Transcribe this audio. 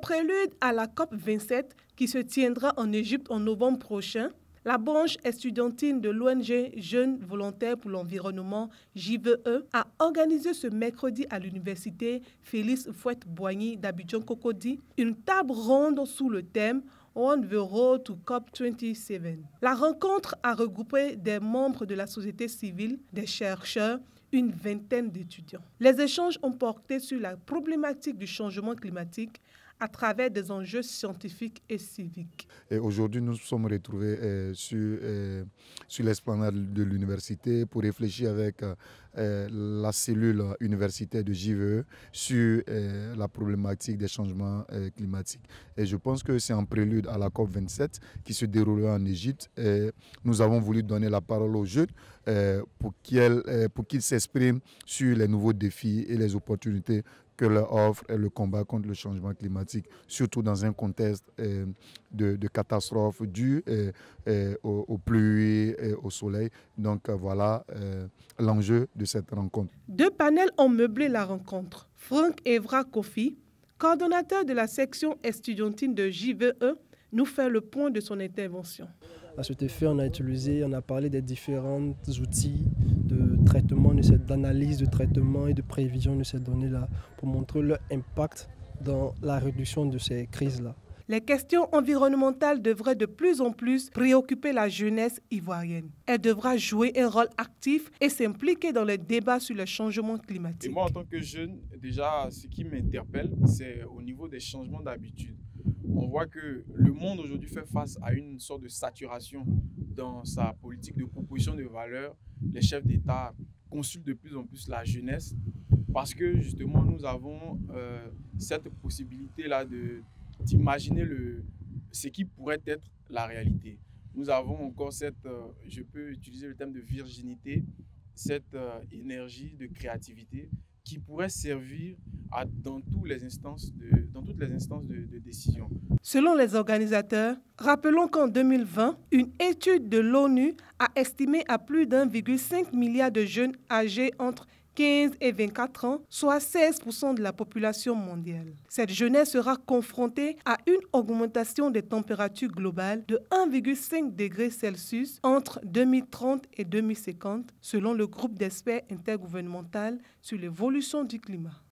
prélude à la COP27 qui se tiendra en Égypte en novembre prochain, la branche estudiantine de l'ONG Jeunes Volontaires pour l'Environnement, JVE, a organisé ce mercredi à l'université Félix Houphouët-Boigny d'Abidjan-Cocody une table ronde sous le thème On the Road to COP27. La rencontre a regroupé des membres de la société civile, des chercheurs, une vingtaine d'étudiants. Les échanges ont porté sur la problématique du changement climatique à travers des enjeux scientifiques et civiques. Aujourd'hui, nous nous sommes retrouvés sur l'esplanade de l'université pour réfléchir avec la cellule universitaire de JVE sur la problématique des changements climatiques. Et je pense que c'est un prélude à la COP27 qui se déroulera en Égypte. Nous avons voulu donner la parole aux jeunes pour qu'ils s'expriment sur les nouveaux défis et les opportunités que leur offre le combat contre le changement climatique, surtout dans un contexte de catastrophes dues aux pluies et au soleil. Donc voilà l'enjeu de cette rencontre. 2 panels ont meublé la rencontre. Franck Evra Kofi, coordonnateur de la section estudiantine de JVE, nous fait le point de son intervention. À cet effet, on a parlé des différents outils de traitement, d'analyse de traitement et de prévision de ces données-là pour montrer leur impact dans la réduction de ces crises-là. Les questions environnementales devraient de plus en plus préoccuper la jeunesse ivoirienne. Elle devra jouer un rôle actif et s'impliquer dans les débats sur le changement climatique. Et moi, en tant que jeune, déjà, ce qui m'interpelle, c'est au niveau des changements d'habitude. On voit que le monde aujourd'hui fait face à une sorte de saturation dans sa politique de proposition de valeurs. Les chefs d'État consultent de plus en plus la jeunesse parce que justement nous avons cette possibilité-là d'imaginer ce qui pourrait être la réalité. Nous avons encore je peux utiliser le terme de virginité, cette énergie de créativité qui pourrait servir dans toutes les instances de décision. Selon les organisateurs, rappelons qu'en 2020, une étude de l'ONU a estimé à plus d'1,5 milliard de jeunes âgés entre 15 et 24 ans, soit 16% de la population mondiale. Cette jeunesse sera confrontée à une augmentation des températures globales de 1,5 degré Celsius entre 2030 et 2050, selon le groupe d'experts intergouvernemental sur l'évolution du climat.